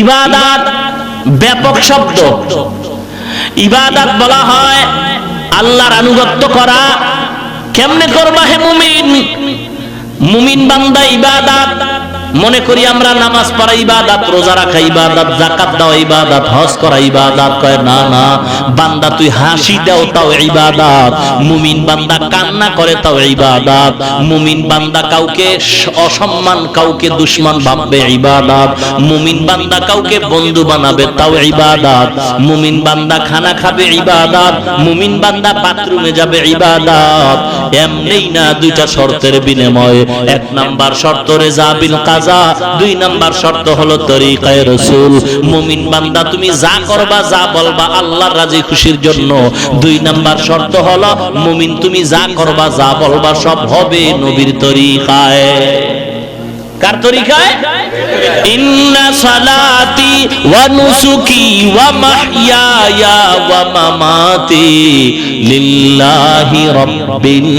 ইবাদত ব্যাপক শব্দ। ইবাদত বলা হয় আল্লাহর আনুগত্য করা। কেমনে করবা হে মুমিন? মুমিন বান্দা ইবাদত মনে করি আমরা নামাজ পড়া ইবাদত, রোজা রাখা ইবাদত, যাকাত দেওয়া ইবাদত, হজ করা ইবাদত। কয় না না, বান্দা তুই হাসি দাও তাও ইবাদত, মুমিন বান্দা কান্না করে তাও ইবাদত, মুমিন বান্দা কাউকে অসম্মান, কাউকে দুশমন ভাববে ইবাদত, মুমিন বান্দা কাউকে বন্ধু বানাবে তাও ইবাদত, মুমিন বান্দা খানা খাবে ইবাদত, মুমিন বান্দা বাথরুমে যাবে ইবাদত। এমনি না, দুইটা শর্তের বিনিময়ে। এক নাম্বার শর্ত রেজা বিল কাজা, দুই নাম্বার শর্ত হলো তরিকায়ে রাসূল। মুমিন বান্দা তুমি যা করবা, যা বলবা আল্লাহর রাজি খুশির জন্য। দুই নাম্বার শর্ত হলো মুমিন তুমি যা করবা, যা বলবা সব হবে নবীর তরিকায়। কার তরিকায়? ইন্না সালাতি ওয়া নুসুকি ওয়া মাহইয়ায়া ওয়া মামাতি লিল্লাহি রাব্বিল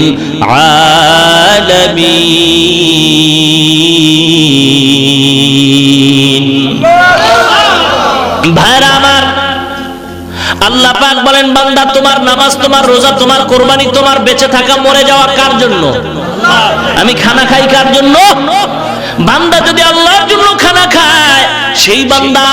আলামিন। ভাইরা আমার, আল্লাহ পাক বলেন বান্দা তোমার নামাজ, তোমার রোজা, তোমার কুরবানি, তোমার বেঁচে থাকা মরে যাওয়া কার জন্য? আমি খানা খাই কার জন্য? বান্দা যদি আল্লাহর জন্য খানা খায়, সেই বান্দা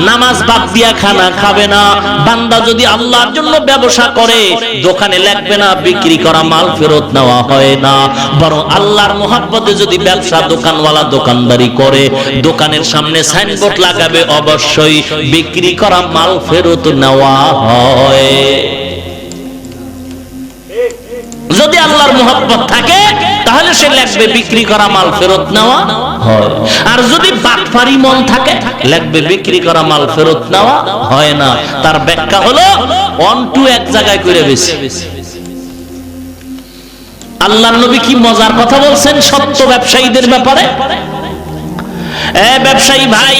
নামাজ বাদ দিয়া খানা খাবে না। বান্দা যদি আল্লাহর জন্য ব্যবসা করে, দোকানে লাগবে না বিক্রি করা মাল ফেরত নেওয়া হয় না, বরং আল্লাহর মহব্বতে যদি ব্যবসা দোকানওয়ালা দোকানদারি করে, দোকানের সামনে সাইনবোর্ড লাগাবে অবশ্যই বিক্রি করা মাল ফেরত নেওয়া হয়। যদি আল্লাহর মহব্বত থাকে তাহলে সে লাগবে বিক্রি করা মাল ফেরত নেওয়া হয়। আর যদি বাটপারি মন থাকে, লাগবে বিক্রি করা মাল ফেরত নেওয়া হয় না। তার ব্যাখ্যা হলো অন টু এক জায়গায় করে বেশি। আল্লাহর নবী কি মজার কথা বলছেন সত্য ব্যবসায়ীদের ব্যাপারে। ব্যবসায়ী ভাই,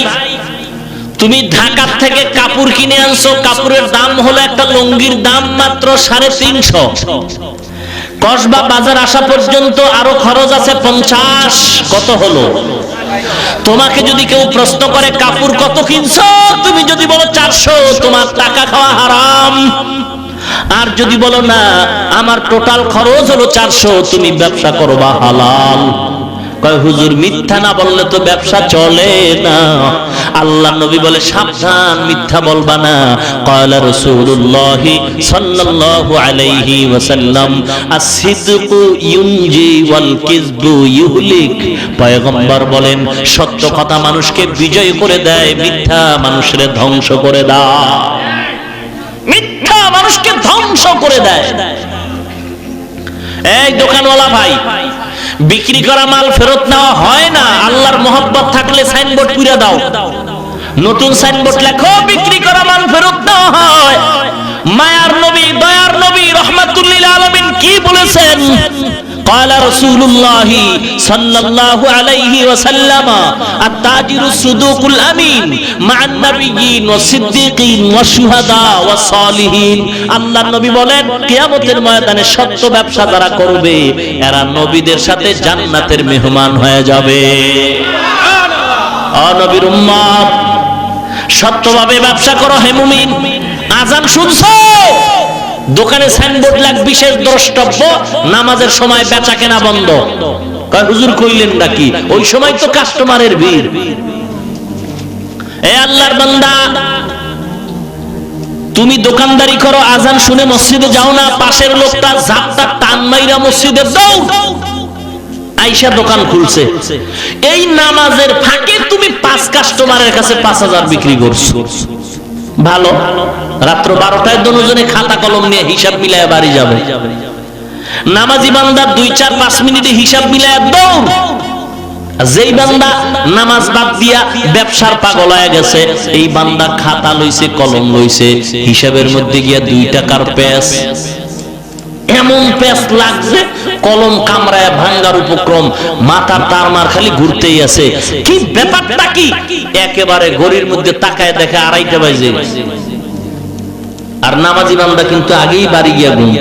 তুমি ঢাকা থেকে কাপড় কিনে আনছো, কাপড়ের দাম হলো একটা লুঙ্গির দাম মাত্র 350। কসবা বাজার আসা পর্যন্ত আরো খরচ আছে 50। কত হলো? তোমাকে যদি কেউ প্রশ্ন করে কাপড় কত কিনছো, তুমি যদি বলো 400, তোমার টাকা খাওয়া হারাম। আর যদি বলো না আমার টোটাল খরচ হলো 400, তুমি ব্যবসা করবা হালাল। কয় হুজুর মিথ্যা না বললে তো ব্যবসা চলে না। আল্লাহ নবী বলে সাবধান, মিথ্যা বলবা না। ক্বালা রাসূলুল্লাহ সাল্লাল্লাহু আলাইহি ওয়াসাল্লাম আস-সিদকু ইউনজি ওয়াল কিযবু ইউহলিক। পয়গম্বর বলেন সত্য কথা মানুষকে বিজয় করে দেয়, মিথ্যা মানুষকে ধ্বংস করে দেয়। মিথ্যা মানুষকে ধ্বংস করে দেয়। এই দোকানওয়ালা ভাই, বিক্রি করা মাল ফেরত নেওয়া হয় না। আল্লাহর মহব্বত থাকলে সাইনবোর্ড পুরা দাও, নতুন সাইনবোর্ড লেখো বিক্রি করা মাল ফেরত নেওয়া হয়। মায়ার নবী, দয়ার নবী রাহমাতুল লিল আলামিন কি বলেছেন? ক্বালা রাসূলুল্লাহ সাল্লাল্লাহু আলাইহি ওয়াসাল্লাম আত-তাজিরু সুদুকুল আমিন মা'আন নাবিয়্যিন ওয়াস সিদ্দীকিন ওয়াশ শুহাদা ওয়াস সালিহিন। আল্লাহর নবী বলেন কিয়ামতের ময়দানে সত্য ব্যবসা যারা করবে, এরা নবীদের সাথে জান্নাতের মেহমান হয়ে যাবে। ও নবীর উম্মত, সত্যভাবে ব্যবসা করো হে মুমিন। আযান শুনছো, দোকানে সাইনবোর্ড লাগ বিশেষ দ্রষ্টব্য, নামাজের সময় বেচা কেনা বন্ধ। কয় হুজুর কইলেন নাকি? ওই সময় তো কাস্টমারের ভিড়। এ আল্লাহর বান্দা, তুমি দোকানদারি করো, আযান শুনে মসজিদে যাও না, পাশের লোকটা ঝাপটা টান মাইরা মসজিদে দাও, আইসা দোকান খুলছে। এই নামাজের ফাঁকে তুমি 5 কাস্টমারের কাছে 5000 বিক্রি করছো। ভালো, রাত্র 12টায় দুজনে খাতা কলম নিয়ে হিসাব মিলায় বাড়ি যাবে। নামাজি বান্দা 2-4-5 মিনিটে হিসাব মিলায় দৌড়। যেই বান্দা নামাজ বাদ দিয়া ব্যবসার পাগল হয়ে গেছে, এই বান্দা খাতা লইছে, কলম লইছে, হিসাবের মধ্যে গিয়া 2 টাকার পেস, এমন পেস লাগছে কলম কামড়ায় ভাঙ্গার উপক্রম, মাথার তারমার খালি ঘুরতেই আছে। কি ব্যাপারটা কি? একেবারে ঘড়ির মধ্যে তাকায় দেখে 2:30 বাজে। আর নামাজি বান্দা কিন্তু আগেই বাড়ি গিয়া ঘুম।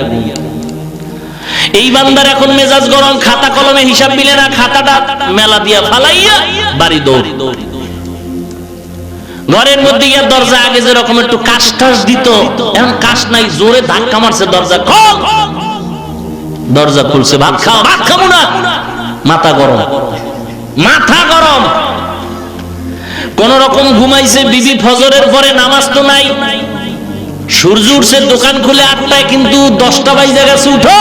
এই বান্দার এখন মেজাজ গরম, খাতা কলমে হিসাব মিলে না, খাতাটা মেলা দিয়া ফালাইয়া বাড়ি দৌড়। ঘরের মধ্যে গিয়ে দরজা আগে যেরকম একটু কাশ টাস দিত, এখন কাশ নাই, জোরে ধাক্কা মারছে দরজা, খোল। দরজা খুলছে, ভাত খাও, ভাত খাবো না, মাথা গরম, মাথা গরম। কোন রকম ঘুমাইছে বিবি, ফজরের পরে নামাজ তো নাই, সূর্য উঠছে, দোকান খুলে 8টায়, কিন্তু 10টা বাজে গেছে, উঠো,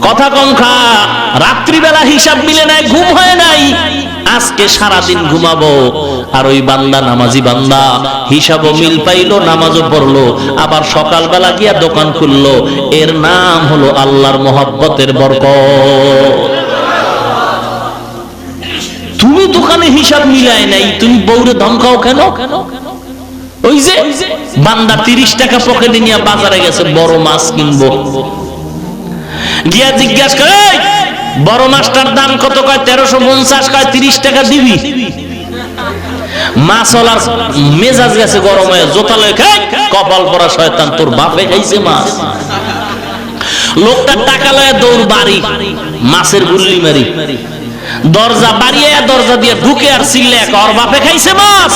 কথা কম খা, রাত্রিবেলা হিসাব মিলে নাই, ঘুম হয় নাই, আজকে সারাদিন ঘুমাবো। আর ওই বান্দা, নামাজি বান্দা, হিসাবও মিল পাইলো, নামাজও পড়লো, আবার সকালবেলা গিয়া দোকান খুললো। এর নাম হলো আল্লাহর মহব্বতের বরকত। তুমি দোকানে হিসাব মিলায় নাই, তুমি বউরে ধমকাও কেন? ওই যে বান্দা 30 টাকা পকেটে নিয়ে বাজারে গেছে বড় মাছ কিনবো, গিয়া জিজ্ঞাসা করে, বড় মাছটার দাম কত? কয় 1350। কয় 30 টাকা দিবি? মাছওয়ালার মেজাজ গেছে গরম হয়ে, জোতা লয়ে খাই, কপাল পরা শয়তান, তোর বাপে খাইছে মাছ। লোকটার টাকা লয়ে দৌড় বাড়ি, মাছের গুল্লি মারি, দরজা বাড়িয়ে দরজা দিয়ে ঢুকে আর চিল্লে, ওর বাপে খাইছে মাছ।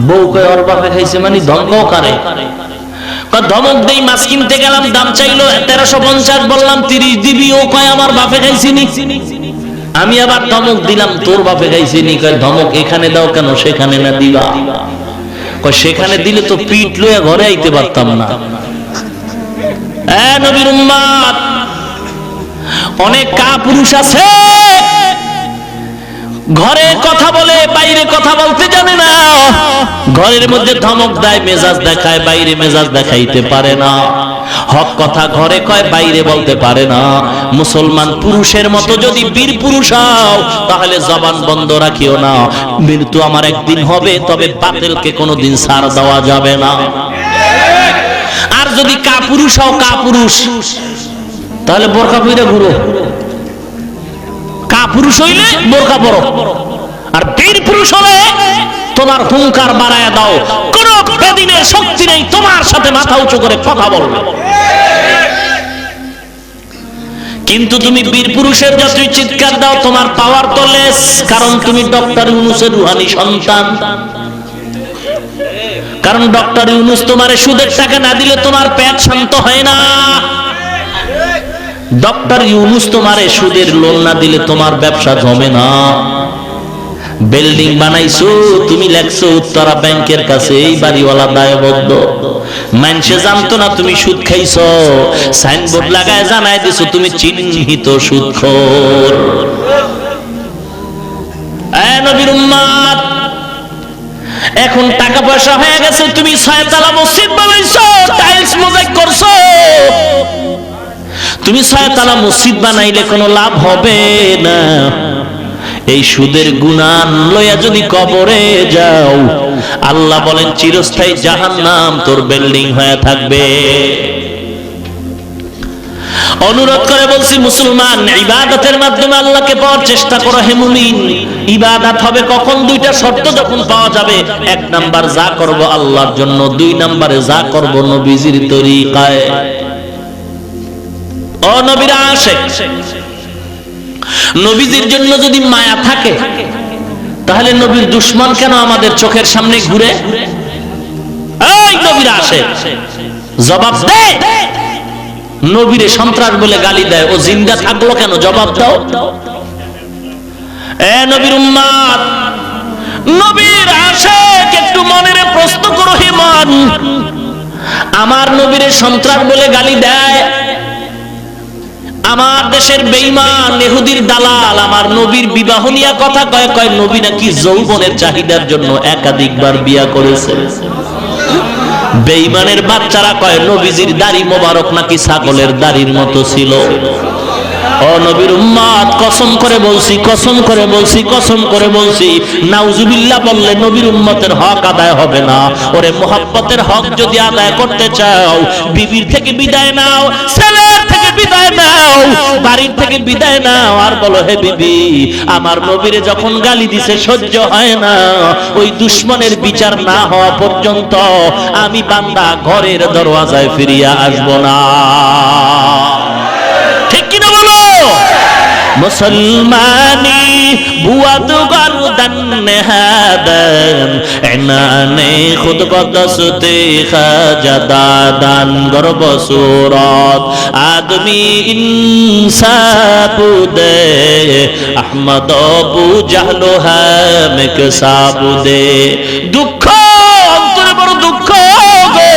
বউ কয় ওর বাপে খাইছে মানে ধমকাও করে। ধমক দেই, মাছ কিনতে গেলাম, দাম চাইলো 1350, বললাম 30 দিবি, ও কয় আমার বাপে খাইছিনি। আমি আবার ধমক দিলাম, তোর বাপে খাইছিনি। কয় ধমক এখানে দাও কেন, সেখানে না দিবা? কয় সেখানে দিলে তো পিঠ লইয়া ঘরে আইতে পারতাম না। নবীর উম্মত, অনেক কাপুরুষ আছে, ঘরে কথা বলে, বাইরে কথা বলতে জানে না, ঘরের মধ্যে ধমক দেয়, মেজাজ দেখায়, বাইরে মেজাজ দেখাইতে পারে না, হক কথা ঘরে কয়, বাইরে বলতে পারে না। মুসলমান পুরুষের মতো যদি বীর পুরুষ হও, তাহলে জবান বন্ধ রাখিও না, মৃত্যু আমার একদিন হবে, তবে বাতিলকে কোনোদিন ছাড় দেওয়া যাবে না। আর যদি কাপুরুষ হও, কাপুরুষ, তাহলে বোরকা পরে ঘুরো, কাপুরুষ হইলে বোরকা পরো, আর বীর পুরুষ হলে তোমার হুঙ্কার বাড়ায় দাও, কোন বেদিনের শক্তি নেই তোমার সাথে মাথা উঁচু করে কথা বলবে। কিন্তু তুমি বীর পুরুষের যতই চিৎকার দাও, তোমার পাওয়ার তো লেস, কারণ তুমি ডক্টর ইউনূসের রুহানি সন্তান। কারণ ডক্টর ইউনূস তোমার সুদের টাকা না দিলে তোমার পেট শান্ত হয় না। ডক্টর ইউনূস তোমারে সুদের লোন না দিলে তোমার ব্যবসা জমে না। বিল্ডিং বানাইছো, তুমি লেখছো উত্তরা ব্যাংকের কাছে, এই বাড়িওয়ালা দায়বদ্ধ, মানুষে জানতো না তুমি সুদ খাইছো, সাইনবোর্ড লাগায় জানায় দিছো তুমি চিহ্নিত সুদখোর। নবীর উম্মত, এখন টাকা পয়সা হয়ে গেছে, তুমি 6 তলা মসজিদ বানাইছো, টাইলস মোজাইক করছো, তুমি 6 তলা মসজিদ বানাইলে কোনো লাভ হবে না। এই সুদের গুনাহ লইয়া যদি কবরে যাও, আল্লাহ বলেন চিরস্থায়ী জাহান্নাম তোর বিল্ডিং হয়ে থাকবে। অনুরোধ করে বলছি, মুসলমান, ইবাদতের মাধ্যমে আল্লাহকে পাওয়ার চেষ্টা করো। হে মুমিন, ইবাদত হবে কখন? 2টা শর্ত যখন পাওয়া যাবে। 1 নাম্বার, যা করব আল্লাহর জন্য। 2 নাম্বারে, যা করব নবীজির তরিকায়। ও নবীর আশিক, নবীজির জন্য যদি মায়া থাকে, তাহলে নবীর দুশমন কেন আমাদের চোখের সামনে ঘুরে? এই নবীর আশিক, জবাব দে। নবীরে সন্ত্রাস বলে গালি দেয়, ও জিন্দা থাকলো কেন? জবাব দাও। নবীর উম্মত, নবীর আশিক, একটু মনের প্রশ্ন করো। হে মন, আমার নবীরে সন্ত্রাস বলে গালি দেয়, আমার দেশের বেঈমান ইহুদির দালাল আমার নবীর বিবাহ নিয়ে কথা কয়, কয় নবী নাকি যৌবনের চাহিদার জন্য একাধিকবার বিয়া করেছে। বেঈমানের বাচ্চারা কয় নবীজির দাড়ি মোবারক নাকি ছাগলের দাড়ির মতো ছিল। ও নবীর উম্মত, কসম করে বলছি, কসম করে বলছি, কসম করে বলছি, নাউজুবিল্লাহ বললে নবীর উম্মতের হক আদায় হবে না। ওরে মুহাব্বতের হক যদি আদায় করতে চাও, বিবির থেকে বিদায় নাও, ছেলের থেকে বিদায় নাও, বাড়ির থেকে বিদায় নাও, আর বলো, হে বিবি, আমার নবীরে যখন গালি দিছে সহ্য হয় না, ওই দুশমনের বিচার না হওয়া পর্যন্ত আমি বান্দা ঘরের দরওয়াজায় ফিরিয়া আসবো না। ঠিক কিনা বলো? মুসলমানি বুয়াদ গর্দন নেহাদন এনানে খুদ কদসতে খাজাদাদান গর্ব সুরত আদমি ইনসাবুদে আহমদ আবু জাহলো হামেক সাবুদে। দুঃখ অন্তরে বড় দুঃখ গো,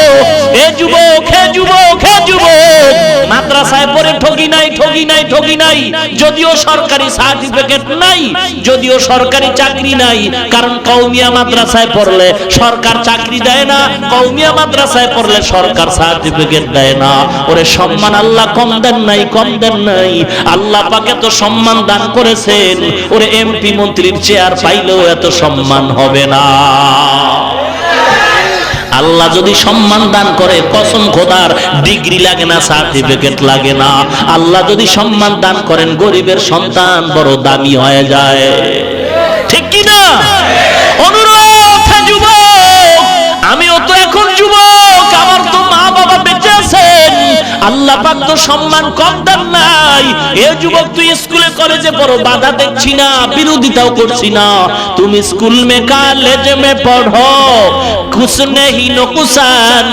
এ যুবক হে যুবক হে যুবক, মাদ্রাসায় পড়ে ঠকি নাই ঠকি নাই ঠকি নাই, যদিও সরকারি সার্টিফিকেট নাই, যদিও সরকারি চাকরি নাই, কারণ কওমিয়া মাদ্রাসায় পড়লে সরকার চাকরি দেয় না, কওমিয়া মাদ্রাসায় পড়লে সরকার সার্টিফিকেট দেয় না। ওরে সম্মান আল্লাহ কম দেন নাই, কম দেন নাই, আল্লাহ পাক এত সম্মান দান করেছেন, ওরে এমপি মন্ত্রীর চেয়ার পাইলেও এত সম্মান হবে না। আল্লাহ যদি সম্মান দান করে, কসম খোদার ডিগ্রি লাগে না, সার্টিফিকেট লাগে না। আল্লাহ যদি সম্মান দান করেন, গরিবের সন্তান বড় দামি হয়ে যায়, ঠিক কি না? অনুরোধ যুবক, আমিও তো এখন যুবক, আমার তো মা বাবা বেঁচে আছেন, আল্লাহ পাক তো সম্মান কম দেন নাই। এ যুবক, তুই স্কুলে কলেজে পড়ো, বাধা দেখছি না, বিরোধিতাও করছি না। তুমি স্কুল মে কলেজ মে পড়ো, कुछ नहीं नुकसान,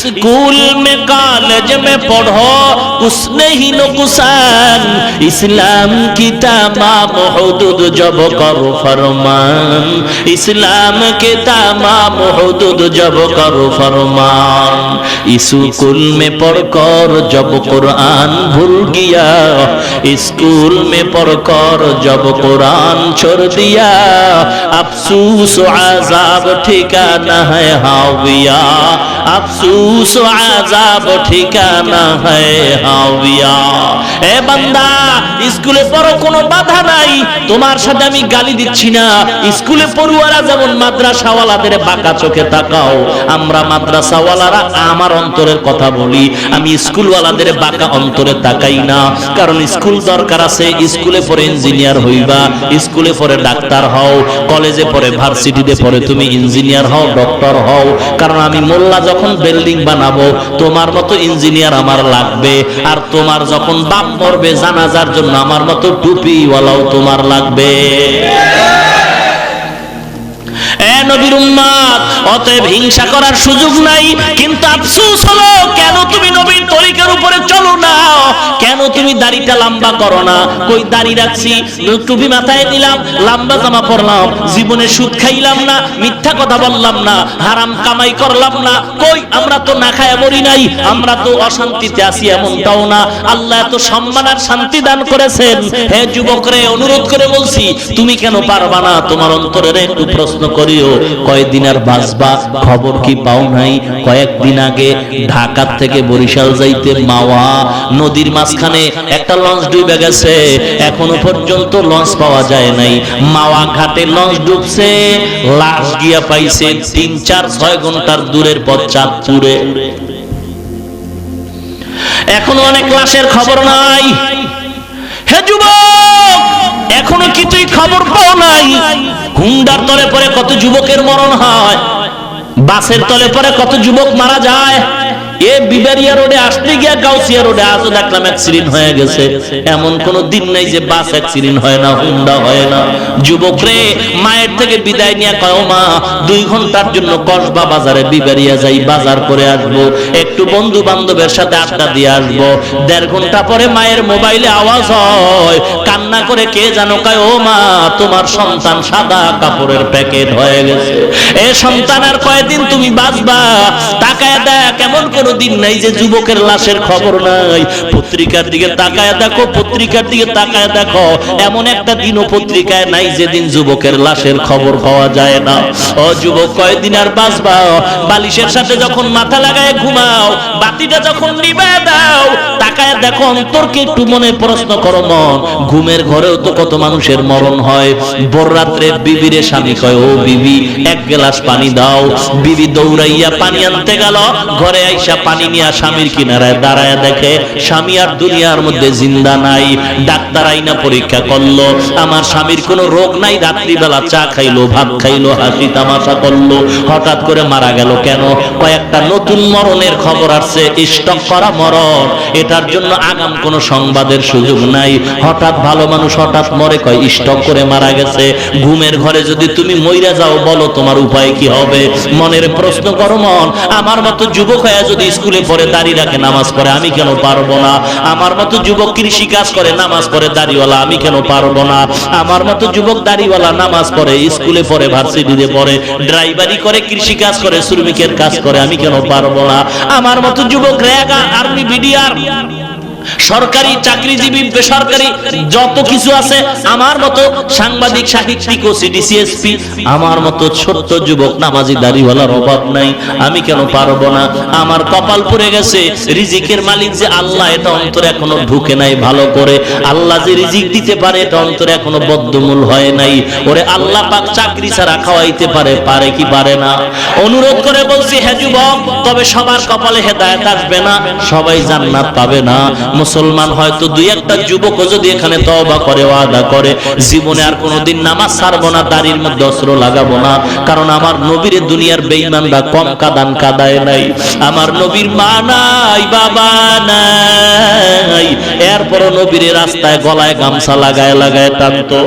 स्कूल में कॉलेज में पढ़ो, कुछ नहीं नुकसान, इस्लाम की तमाम हुदूद जब करो फरमान, इस्लाम के तमाम हुदूद जब करो फरमान, स्कूल में पढ़कर जब कुरान भूल गया, स्कूल में पढ़कर जब कुरान छोड़ दिया, अफसोस आज़ाब ठिकाना है हाविया, अफसोस आज़ाब ठिकाना है हाविया। এ বান্দা, স্কুলে পড়ো, কোনো বাধা নাই, তোমার সাথে আমি গালি দিচ্ছি না। স্কুলে পড়ুয়ারা যেমন মাদ্রাসাওয়ালাদের বাঁকা চোখে তাকাও, আমরা মাদ্রাসাওয়ালারা আমার অন্তরের কথা বলি, আমি স্কুলওয়ালাদের বাঁকা অন্তরে তাকাই না। কারণ স্কুল দরকার আছে, স্কুলে পড়ে ইঞ্জিনিয়ার হইবা, স্কুলে পড়ে ডাক্তার হও, কলেজে পড়ে ভার্সিটিতে পড়ে তুমি ইঞ্জিনিয়ার হও, ডক্টর হও। কারণ আমি মোল্লা যখন বিল্ডিং বানাবো, তোমার মতো ইঞ্জিনিয়ার আমার লাগবে, আর তোমার যখন বাপ মরবে জানাজার জন্য আমার মতো টুপিওয়ালাও তোমার লাগবে। নবীর উম্মত, অতএব হিংসা করার সুযোগ নাই। কিন্তু আফসোস হলো, কেন তুমি নবীর তরিকার উপরে চলো না? কেন তুমি দাড়িটা লম্বা করো না? কই দাড়ি রাখছি, টুপি মাথায় দিলাম, লম্বা জামা পরলাম, জীবনে সুদ খাইলাম না, মিথ্যা কথা বললাম না, হারাম কামাই করলাম না, কই আমরা তো না খায় মরি নাই, আমরা তো অশান্তিতে আছি এমনটাও না। আল্লাহ এত সম্মান আর শান্তি দান করেছেন। হে যুবকরে, অনুরোধ করে বলছি, তুমি কেন পারবা না? তোমার অন্তরে একটু প্রশ্ন করিও, কয়েকদিন আর বাঁচবা, খবর কি পাও নাই? কয়েকদিন আগে ঢাকা থেকে বরিশাল যাইতে মাওয়া নদীর মাঝখানে একটা লঞ্চ ডুবে গেছে, এখনো পর্যন্ত লঞ্চ পাওয়া যায় নাই। মাওয়া ঘাটে লঞ্চ ডুবছে, লাশ গিয়া পাইছে 3-4-6 ঘন্টার দূরের পথ, চাঁদপুরে। এখনো অনেক লাশের খবর নাই। হে যুবক, এখনো কিছুই খবর পাও নাই। হুন্ডার তলে পরে কত যুবকের মরণ হয়, বাসের তলে পরে কত যুবক মারা যায়। এ বিবারিয়া রোডে আসতে গিয়া গাউসিয়া রোডে আজও দেখলাম অ্যাক্সিডেন্ট হয়ে গেছে। এমন কোন দিন নাই যে বাস অ্যাক্সিডেন্ট হয় না, হুন্ডা হয় না। যুবক রে, মায়ের থেকে বিদায় নিয়ে কয়, মা 2 ঘন্টার জন্য কসবা বাজারে বিবারিয়া যাই, বাজার করে আসবো, একটু বন্ধু বান্ধবের সাথে আড্ডা দিয়ে আসবো। 1.5 ঘন্টা পরে মায়ের মোবাইলে আওয়াজ হয়, কান্না করে কে জানো কয়, ও মা, তোমার সন্তান সাদা কাপড়ের প্যাকেট হয়ে গেছে। এ সন্তান আর কয়দিন তুমি বাঁচবা? তাকায় দেখ, কেমন কোন দিন নাই যে যুবকের লাশের খবর নাই। পত্রিকার দিকে তাকায় দেখো, পত্রিকার দিকে তাকায় দেখো, এমন একটা দিনও পত্রিকায় নাই যেদিন যুবকের লাশের খবর পাওয়া যায় না। ও যুবক, কয়দিন আর বাঁচবা? বালিশের সাথে যখন মাথা লাগায় ঘুমাও, বাতিটা যখন নিভায় দাও, তাকায় দেখো অন্তরকে একটু মনে প্রশ্ন করো। মন ঘুমের ঘরেও তো কত মানুষের মরণ হয়। ভোর রাত্রে বিবিরে স্বামী কয়, ও বিবি, 1 গ্লাস পানি দাও। বিবি দৌড়াইয়া পানি আনতে গেল, ঘরে আইসা পানি নিয়ে স্বামীর কিনারায় দাঁড়ায় দেখে স্বামী আর দুনিয়ার মধ্যে জিন্দা নাই। ডাক্তার আইনা পরীক্ষা করলো, আমার স্বামীর কোনো রোগ নাই। রাত্রিবেলা চা খাইলো, ভাত খাইলো, হাসি তামাশা করলো, হঠাৎ করে মারা গেল। কেন? কয়েকটা নতুন মরণের খবর আসছে, স্টক করা মরণ। এটার জন্য আগাম কোনো সংবাদের সুযোগ নাই। হঠাৎ ভালো মানুষ হঠাৎ মরে, কয় স্ট্রোক করে মারা গেছে। ঘুমের ঘরে যদি তুমি মইরা যাও, বলো তোমার উপায় কি হবে? মনের প্রশ্ন করো মন, আমার মতো যুবক হয়ে যদি স্কুলে পড়ে দাঁড়িয়ে রাখে নামাজ পড়ে, আমি কেন পারবো না? আমার মতো যুবক কৃষি কাজ করে নামাজ পড়ে দাড়িওয়ালা, আমি কেন পারবো না? আমার মতো যুবক দাড়িওয়ালা নামাজ পড়ে, স্কুলে পড়ে, ভার্সিটিতে পড়ে, ড্রাইভারি করে, কৃষি কাজ করে, শ্রমিকের কাজ করে, আমি কেন পারবো না? আমার মতো যুবক র্যাগ, আর্মি, বিডিআর, সরকারি চাকরিজীবী, বেসরকারি যত কিছু আছে, আমার মতো সাংবাদিক, সাহিত্যিক, সিডিসিএসপি, আমার মতো ছোট্ট যুবক নামাজি দাড়িওয়ালার অভাব নাই, আমি কেন পারবো না? আমার কপাল পুড়ে গেছে। রিজিকের মালিক যে আল্লাহ, এটা অন্তরে এখনো ঢুকে নাই ভালো করে। আল্লাহ যে রিজিক দিতে পারে, এটা অন্তরে এখনো বদ্ধমূল হয় নাই। ওরে আল্লাহ পাক চাকরি ছাড়া খাওয়াইতে পারে, পারে কি পারে না? অনুরোধ করে বলছি, হে যুবক, তবে সবার কপালে হেদায়েত আসবে না, সবাই জান্নাত পাবে না। মুসলমান হয়তো দুই একটা যুবক যদি এখানে তওবা করে, ওয়াদা করে, জীবনে আর কোনোদিন নামাজ ছাড়বো না, দাড়ির মধ্যে অস্ত্র লাগাবো না, কারণ আমার নবীর দুনিয়ার বেঈমানরা কম কাদান কাদায় নাই। আমার নবীর মা নাই, বাবা নাই, এরপরও নবীর রাস্তায় গলায় গামছা লাগায় লাগায় টানতো।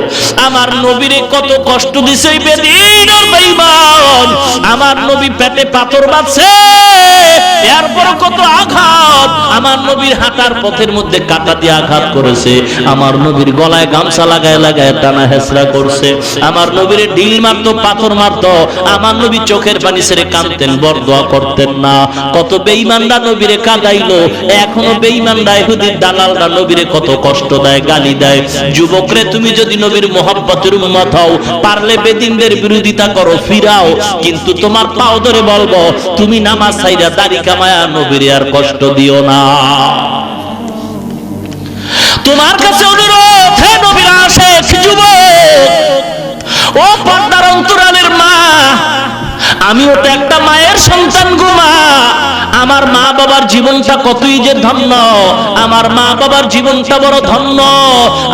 আমার নবীরে কত কষ্ট দিছে এই বেঈমান বেঈমান। আমার নবী পেটে পাথর বাঁধছে, এরপরও কত আঘাত। আমার নবীর হাঁটার পথের মধ্যে কাঁটা দিয়ে আঘাত করেছে, আমার নবীর গলায় গামছা লাগায় লাগায় টানা হেসরা করছে, আমার নবীর ঢিল মারতো, পাথর মারতো, আমার নবী চোখের পানি ছেড়ে কাঁদতেন, বরদোয়া করতেন না। কত বেঈমানরা নবীরে কাঁদাইলো, এখনো বেঈমানরা, ইহুদির দালালরা নবীরে কত কষ্ট দেয়, গালি দেয়। যুবকরে, তুমি যদি নবীর মুহাব্বতের উম্মত হও, পারলে বেদিনদের বিরোধিতা করো, ফিরাও, কিন্তু তোমার পাও ধরে বলবো, তুমি নামাজ ছাইরা দাড়ি কামায়া নবীরে আর কষ্ট দিও না। তোমার কাছে অনুরোধ, হে নবীর আশিক যুবক, ও পর্দার অন্তরালের মা, আমিও তো একটা মায়ের সন্তান গো মা। আমার মা বাবার জীবনটা কতই যে ধন্য, আমার মা বাবার জীবনটা বড় ধন্য।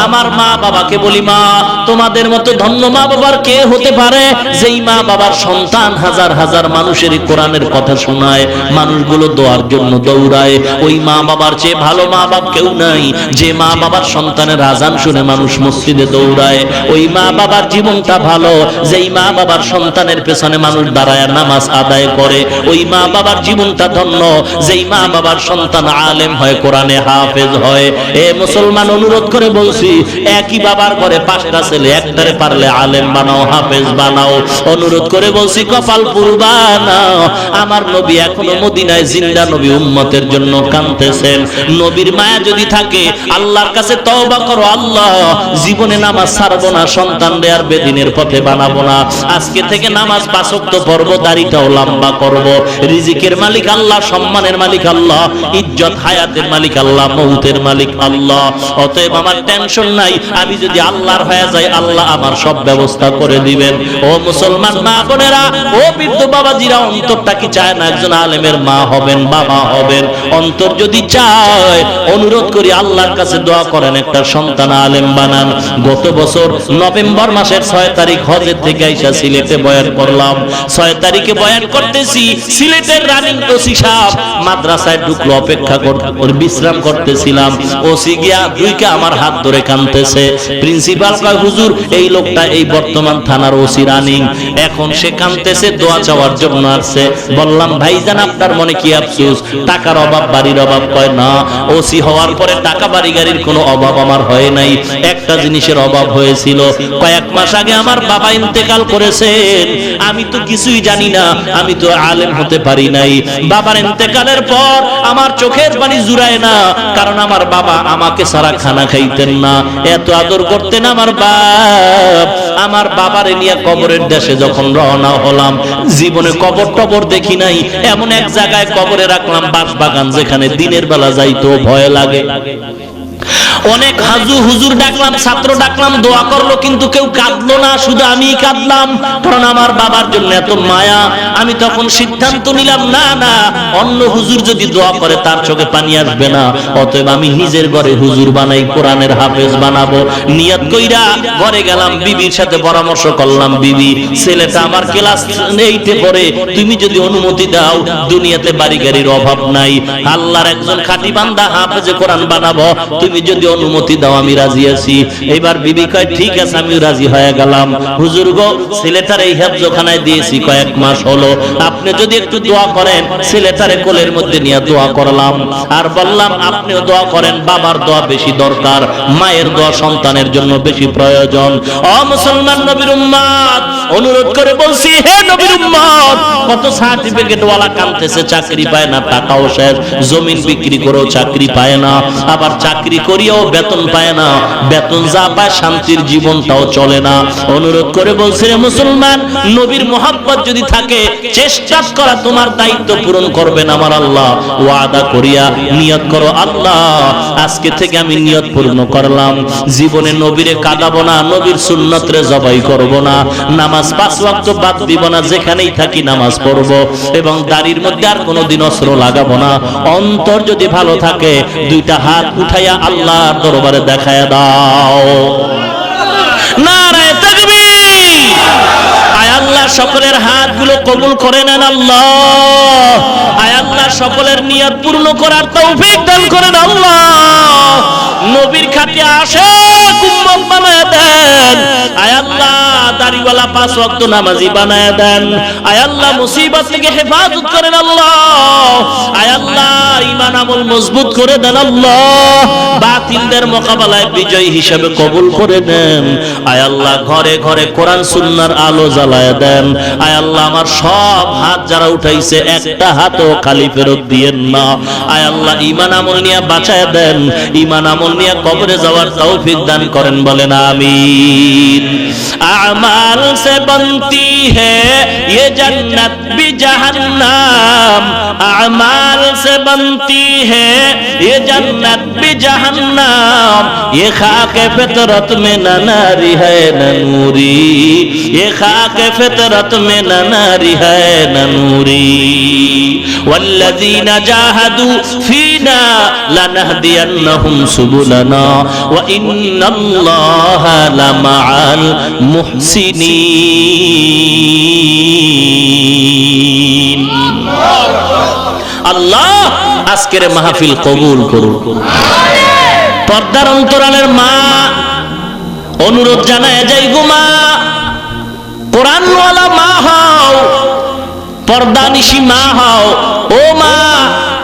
আমার মা বাবাকে বলি, মা, তোমাদের মতো ধন্য মা বাবার কে হতে পারে, যেই মা বাবার সন্তান হাজার হাজার মানুষের কোরআনের কথা শোনায়, মানুষগুলো দোয়ার জন্য দৌড়ায়। ওই মা বাবার চেয়ে ভালো মা বাপ কেউ নাই, যে মা বাবার সন্তানের আযান শুনে মানুষ মসজিদে দৌড়ায়। ওই মা বাবার জীবনটা ভালো, যেই মা বাবার সন্তানের পেছনে মানুষ দাঁড়ায় নামাজ আদায় করে। ওই মা বাবার জীবনটা ধন্য, যেই মা বাবার সন্তান আলেম হয়, কোরআনে হাফেজ হয়। এ মুসলমান, অনুরোধ করে বলছি, একই বাবার ঘরে 5টা ছেলে, একটারে পারলে আলেম বানাও, হাফেজ বানাও। অনুরোধ করে বলছি, কপাল পুরবা না। আমার নবী এখনো মদিনায় জিন্দা, নবী উম্মতের জন্য কাঁদতেছেন। নবীর মায়া যদি থাকে, আল্লাহর কাছে তওবা করো, আল্লাহ, জীবনে নামাজ ছাড়বো না, সন্তানদের আর বেদিনের পথে বানাবো না, আজকে থেকে নামাজ 5 ওয়াক্ত পড়বো, দাড়িটাও লম্বা করব। রিজিকের মালিক আল্লাহ, সম্মানের মালিক আল্লাহ, ইজ্জত হায়াতের মালিক আল্লাহ, মৌতের মালিক আল্লাহ। অতএব আমার টেনশন নাই, আমি যদি আল্লাহর হয়ে যাই, আল্লাহ আমার সব ব্যবস্থা করে দিবেন। ও মুসলমান মা বোনেরা, ও বৃদ্ধ বাবাজিরা, অন্তরটা কি চায় না একজন আলেমের মা হবেন, বাবা হবেন? অন্তর যদি চায়, অনুরোধ করি আল্লাহর কাছে দোয়া করেন, একটা সন্তান আলেম বানান। গত বছর নভেম্বর মাসের 6 তারিখ হজের থেকে আইসা সিলেটে বয়ান করলাম। 6 তারিখে বয়ান করতেছি, সিলেটের রানিং ওসি সাহেব মাদ্রাসায় ঢুকলো, অপেক্ষা করে বিশ্রাম করতেছিলাম। ওসি গিয়া দুইকে আমার হাত ধরে কাঁদতেছে। প্রিন্সিপাল কয়, হুজুর, এই লোকটা এই বর্তমান থানার ওসি রানিং, এখন সে কাঁদতেছে, দোয়া চাওয়ার জন্য আসছে। বললাম, ভাইজান, আপনার মনে কি আফসোস? টাকার অভাব, বাড়ির অভাব? কয়, না, ওসি হওয়ার পরে টাকা বাড়ি গাড়ির কোনো অভাব আমার হয় নাই, একটা জিনিসের অভাব হয়েছিল। কয়েক মাস আগে আমার বাবা ইন্তেকাল করেছেন, আমি তো কিছুই জানি না, আমি তো আলেম হতে পারি নাই। বাবার ইন্তেকালের পর আমার চোখের পানি জুড়ায় না, কারণ আমার বাবা আমাকে সারা খানা খাইতেন না, এত আদর করতেন আমার বাপ। আমার বাবারে নিয়ে কবরের দেশে যখন রওনা হলাম, জীবনে কবর টবর দেখি নাই, এমন এক জায়গায় কবরে রাখলাম, বাঁশবাগান, যেখানে দিনের বেলা যাইতো ভয় লাগে। অনেক হাজু হুজুর ডাকলাম, ছাত্র ডাকলাম, দোয়া করলো, কিন্তু কেউ কাঁদলো না, শুধু আমিই কাঁদলাম, কারণ আমার বাবার জন্য এত মায়া। আমি তখন সিদ্ধান্ত নিলাম, না না, অন্য হুজুর যদি দোয়া করে তার চোখে পানি আসবে না, অতএব আমি নিজের ঘরে হুজুর বানাই, কোরআনের হাফেজ বানাবো। নিয়ত কইরা ঘরে গেলাম, বিবির সাথে পরামর্শ করলাম, বিবি, ছেলেটা আমার ক্লাস 8-এ পড়ে, তুমি যদি অনুমতি দাও, দুনিয়াতে বাড়ি গাড়ির অভাব নাই, আল্লাহর একজন খাঁটি বান্দা হাফেজে কোরআন বানাবো, তুমি যদি যদি অনুমতি দাও আমি রাজি আছি। এবার বিবি কয় ঠিক আছে আমি রাজি হয়ে গেলাম। হুজুর গো ছেলেটার এই হেফজখানায় দিয়েছি কয়েক মাস হলো, আপনি যদি একটু দোয়া করেন। ছেলেটারে কোলের মধ্যে নিয়ে দোয়া করলাম আর বললাম আপনিও দোয়া করেন, বাবার দোয়া বেশি দরকার, মায়ের দোয়া সন্তানের জন্য বেশি প্রয়োজন। ও মুসলমান নবীর উম্মত, অনুরোধ করে বলছি হে নবীর উম্মত, কত সার্টিফিকেট ওয়ালা কাঁদতেছে, চাকরি পায় না, টাকাও শেষ, জমিন বিক্রি করেও চাকরি পায় না, আবার চাকরি করিয়াও বেতন পায় না, বেতন যা পায় শান্তির জীবনটাও চলে না। অনুরোধ করে বলছি রে মুসলমান, নবীর মোহাব্বত যদি থাকে চেষ্টা করা তোমার দায়িত্ব পূরণ করবেন আমার আল্লাহ। ওয়াদা করিয়া নিয়ত করো, আল্লাহ আজকে থেকে আমি নিয়ত পূর্ণ করলাম, জীবনে নবীরে কাঁদাবো না, নবীর সুন্নতরে জবাই করব না, নামাজ 5 ওয়াক্ত বাদ দিব না, যেখানেই থাকি নামাজ পড়ব এবং দাড়ির মধ্যে আর কোনোদিন অস্ত্র লাগাবো না। অন্তর যদি ভালো থাকে দুইটা হাত উঠাইয়া আল্লাহর দরবারে দেখায়া দাও। নারায়ে তাকবীর। আয় আল্লাহ সকলের হাতগুলো কবুল করে নেন আল্লাহ। আয় আল্লাহ সকলের নিয়ত পূর্ণ করার তৌফিক দান করেন আল্লাহ। নবীর খাতে আশিক উম্মত বানায় দেন। আয় আল্লাহ দাড়িওয়ালা 5 ওয়াক্ত নামাজি বানায় দেন। আয় আল্লাহ মুসিবত থেকে হেফাজত করেন আল্লাহ। আয় আল্লাহ ঈমান আমল মজবুত করে দেন আল্লাহ। বাতিলদের মোকাবেলায় বিজয়ী হিসেবে কবুল করে নেন। আয় আল্লাহ ঘরে ঘরে কোরআন সুন্নাহর আলো জ্বালায় দেন। আয় আল্লাহ আমার সব হাত যারা উঠাইছে একটা হাতও খালি ফেরত দিয়েন না। আয় আল্লাহ ঈমান আমল নিয়ে বাঁচায় দেন, ঈমান আমল নিয়ে কবরে যাওয়ার তৌফিক দান করেন, বলেন আমিন। আমাল से बनती है ये जन्नत भी जहन्नम, अमाल से बनती है ये जन्नत भी जहन्नम, ये खाक फितरत में न नारी है न नूरी, ये खाक फितरत में न नारी है न नूरी, वल्लज़ीना जाहदू फीना लनहदियन्नहुम सुबुलना व इन्नल्लाहा लमअल मुहसिनीन। আল্লাহ আজকের মাহফিল কবুল করুন। পর্দার অন্তরালের মা অনুরোধ জানায় যাই গো মা, কোরআনওয়ালা মা হও, পর্দানিশী মা হও। ও মা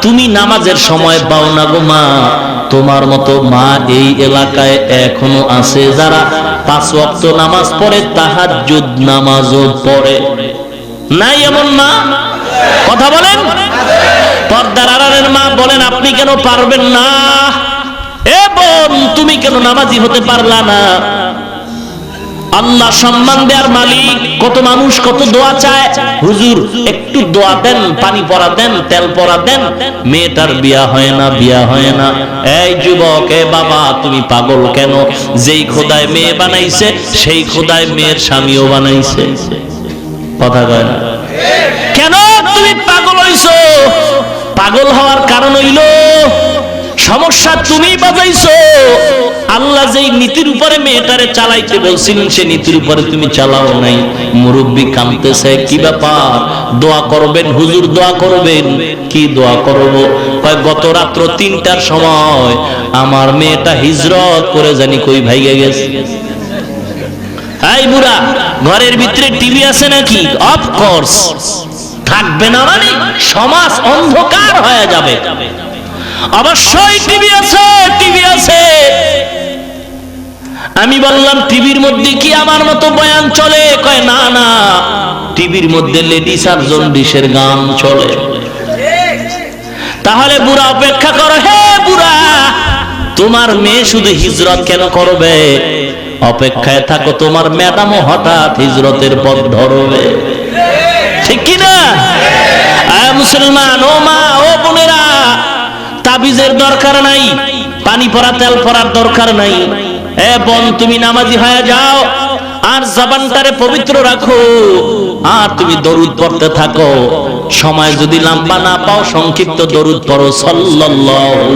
তুমি নামাজের সময় পাও না গো মা, তোমার মতো মা এই এলাকায় এখনো আছে যারা 5 ওয়াক্ত নামাজ পড়ে, তাহাজ্জুদ নামাজও পড়ে। নাই এমন মা? কথা বলেন। পর্দার আড়ালের মা বলেন আপনি কেন পারবেন না? এ বোন তুমি কেন নামাজি হতে পারলা না? আল্লাহ সম্মান দেওয়ার মালিক। কত মানুষ কত দোয়া চায়, হুজুর একটু দোয়া দেন, পানি পড়া দেন, তেল পড়া দেন, মেয়েটার বিয়া হয় না, বিয়া হয় না। এই যুবক, এ বাবা তুমি পাগল কেন? যেই খোদায় মেয়ে বানাইছে সেই খোদায় মেয়ের স্বামীও বানাইছে। কথা কয় না? কেন তুমি পাগল হইছো? পাগল হওয়ার কারণ হইল সমস্যা তুমি বাজাইছো। আল্লাহ যেই নীতির উপরে মেয়েটারে চালাইতে বলছিলেন সেই নীতির উপরে তুমি চালাও নাই। মুরব্বী কাঁদতেছে, কি ব্যাপার? দোয়া করবেন হুজুর, দোয়া করবেন। কি দোয়া করব? কয় গত রাত্র 3টার সময় আমার মেয়েটা হিজরত করে জানি কই ভাইগে গেছে। এই বুড়া, ঘরের ভিতরে টিভি আছে নাকি? অফকোর্স থাকবে না, মানে সমাজ অন্ধকার হয়ে যাবে। অবশ্যই টিভি আছে, টিভি আছে। আমি বললাম টিভির মধ্যে কি আমার মতো বয়ান চলে? কয় না না, টিভির মধ্যে লেডিস আর জন্ডিসের গান চলে। তাহলে বুড়া অপেক্ষা করো। হে বুড়া, তোমার মেয়ে শুধু হিজরত কেন করবে? অপেক্ষায় থাকো, তোমার ম্যাডামও হঠাৎ হিজরতের পথ ধরবে। ঠিক কিনা? মুসলমান ও মা ও বোনেরা, তাবিজের দরকার নাই, পানি পড়া তেল পড়ার দরকার নাই। এ বোন তুমি নামাজি হয়ে যাও আর জবানটারে পবিত্র রাখো আর তুমি দরুদ পড়তে থাকো। সময় যদি লম্বা না পাও সংক্ষিপ্ত দরুদ পড়ো। সাল্লাল্লাহু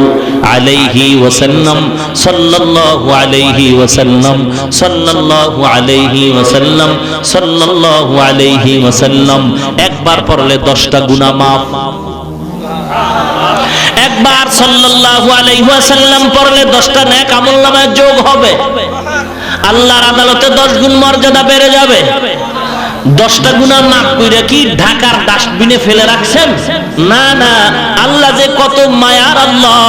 আলাইহি ওয়াসাল্লাম, সাল্লাল্লাহু আলাইহি ওয়াসাল্লাম, সাল্লাল্লাহু আলাইহি ওয়াসাল্লাম, সাল্লাল্লাহু আলাইহি ওয়াসাল্লাম। একবার পড়লে 10টা গুনাহ মাফ। একবার সাল্লাল্লাহু আলাইহি ওয়াসাল্লাম পড়লে 10টা নেক আমলনামায় যোগ হবে, আল্লাহর আদালতে 10 গুণ মর্যাদা বেড়ে যাবে। 10টা গুনাহ মাফ কইরা কি ঢাকার ডাস্টবিনে ফেলে রাখছেন? না না, আল্লাহ যে কত মায়ার আল্লাহ,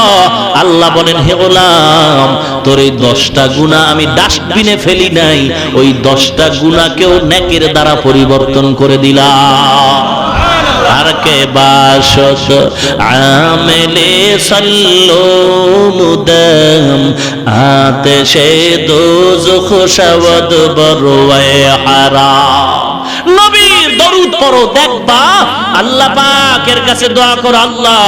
আল্লাহ বলেন হে গোলাম তোর এই 10টা গুনাহ আমি ডাস্টবিনে ফেলি নাই, ওই 10টা গুনাহকেও নেকের দ্বারা পরিবর্তন করে দিলাম। আর কে বাসত আমেলে সল্লো মুদম আতেশে দোজখ শবদ বরওয়ে হারাম। নবীর দরুদ পড়ো, দেখবা আল্লাহ পাকের কাছে দোয়া করো, আল্লাহ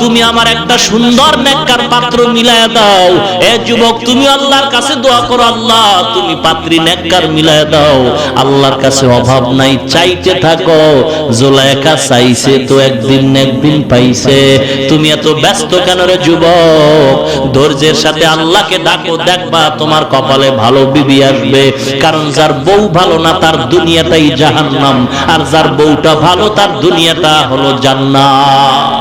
তুমি আমার একটা সুন্দর নেককার পাত্র মিলায়া দাও। এ যুবক তুমি আল্লাহর কাছে দোয়া করো, আল্লাহ তুমি পাত্রী নেককার মিলায়া দাও। আল্লাহর কাছে অভাব নাই, চাইতে থাকো। জুলাইখা চাইছে তো একদিন না একদিন পাইছে। তুমি এত ব্যস্ত কেন রে যুবক? ধৈর্যের সাথে আল্লাহকে ডাকো, দেখবা তোমার কপালে ভালো বিবি আসবে। কারণ যার বউ ভালো না তার দুনিয়াটাই জাহান্নাম, আর যার বউটা ভালো তার দুনিয়াটা হলো জান্নাত।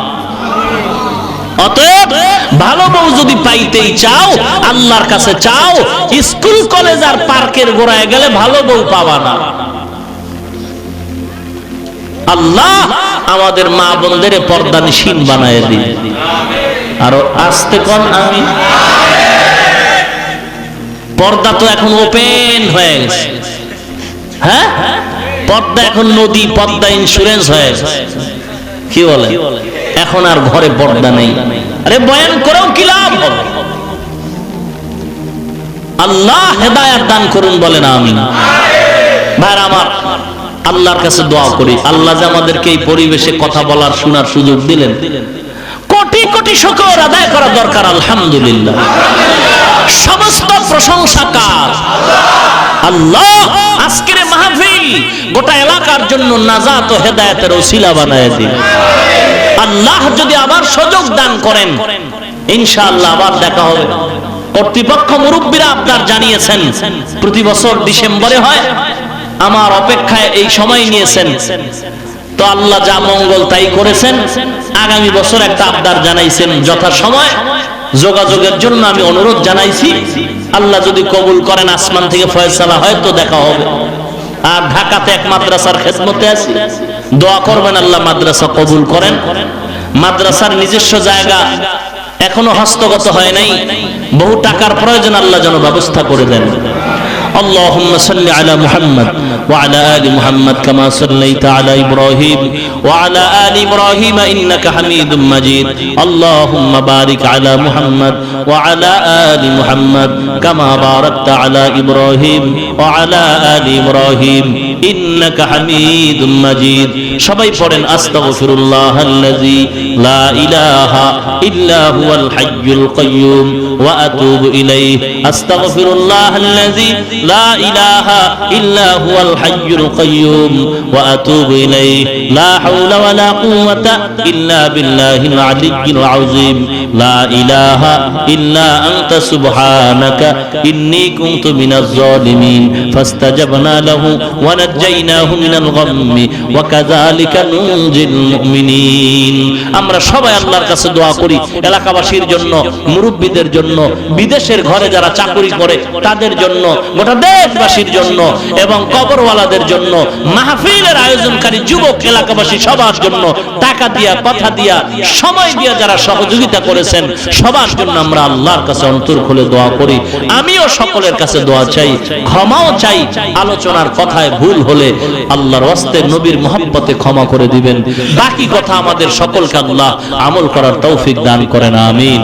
অতএব ভালো বউ যদি পাইতেই চাও আল্লাহর কাছে চাও। স্কুল কলেজ আর পার্কের গোড়ায় গেলে ভালো বউ পাবা না। আল্লাহ আমাদের মা বোনদের পর্দানিশীন বানায় দিন। আরো আস্তে কোন আমি। পর্দা তো এখন ওপেন হয়ে গেছে। হ্যাঁ, পর্দা এখন নদী, পর্দা ইন্স্যুরেন্স হয়ে গেছে। কি বলে? এখন আর ঘরে পর্দা নেই। আরে বয়ান করেও কি লাভ হবে? আল্লাহ হেদায়েত দান করুন, বলেন আমিন। ভাইরা আমার, আল্লাহর কাছে দোয়া করি, আল্লাহ যে আমাদেরকে এই পরিবেশে কথা বলার শোনার সুযোগ দিলেন, কোটি কোটি শুকর আদায় করা দরকার। আলহামদুলিল্লাহ, সমস্ত প্রশংসা কার আল্লাহ। আজকের মাহফিল গোটা এলাকার জন্য নাজাত ও হেদায়েতের ওসিলা বানায় দিন। আল্লাহ যদি আবার সুযোগ দান করেন ইনশাআল্লাহ আবার দেখা হবে। কর্তৃপক্ষ মুরব্বীরা আপনার জানিয়েছেন প্রতি বছর ডিসেম্বরে হয়, আমার অপেক্ষায় এই সময় নিয়েছেন। তো আল্লাহ যা মঙ্গল তাই করেছেন। আগামী বছর একটা আবদার জানাইছেন, যথাসময় যোগাযোগের জন্য আমি অনুরোধ জানাইছি। আল্লাহ যদি কবুল করেন, আসমান থেকে ফয়সালা হয় তো দেখা হবে। আর ঢাকাতে এক মাদ্রাসার খেদমতে আছি, দোয়া করবেন আল্লাহ মাদ্রাসা কবুল করেন। মাদ্রাসার নিজস্ব জায়গা এখনো হস্তগত হয় নাই, বহু টাকার প্রয়োজন, আল্লাহ যেন ব্যবস্থা করে দেন। اللهم صل على محمد وعلى آل محمد كما صليت على إبراهيم وعلى آل إبراهيم إنك حميد مجيد اللهم بارك على محمد وعلى آل محمد كما باركت على إبراهيم وعلى آل إبراهيم إنك حميد مجيد সবাই পড়েন আস্তাগফিরুল্লাহাল্লাযী লা ইলাহা ইল্লা হুয়াল হাইয়ুল কাইয়্যুম ওয়া আতুবু ইলাইহি আস্তাগফিরুল্লাহাল্লাযী لا إله إلا هو الحي القيوم وأتوب إليه لا حول ولا قوة إلا بالله العلي العظيم لا إله إلا أنت سبحانك إني كنت من الظالمين فاستجبنا له ونجيناه من الغم وكذلك ننجي المؤمنين আমরা সবাই আল্লাহর কাছে দোয়া করি এলাকাবাসীর জন্য, মুরব্বিদের জন্য, বিদেশের ঘরে যারা চাকরি করে তাদের জন্য, গোটা দেশবাসীর জন্য এবং কবরওয়ালাদের জন্য, মাহফিলের আয়োজনকারী যুবক এলাকাবাসী সবার জন্য, টাকা দিয়া, কথা দিয়া, সময় দিয়া যারা সহযোগিতা করেছেন সবার জন্য আমরা আল্লাহর কাছে অন্তর খুলে দোয়া করি। আমিও সকলের কাছে দোয়া চাই, ক্ষমাও চাই। আলোচনার কথায় ভুল হলে আল্লাহর ওয়াস্তে নবীর মহব্বতে ক্ষমা করে দিবেন। বাকি কথা আমাদের সকলকে আল্লাহ আমল করার তৌফিক দান করেন, আমিন।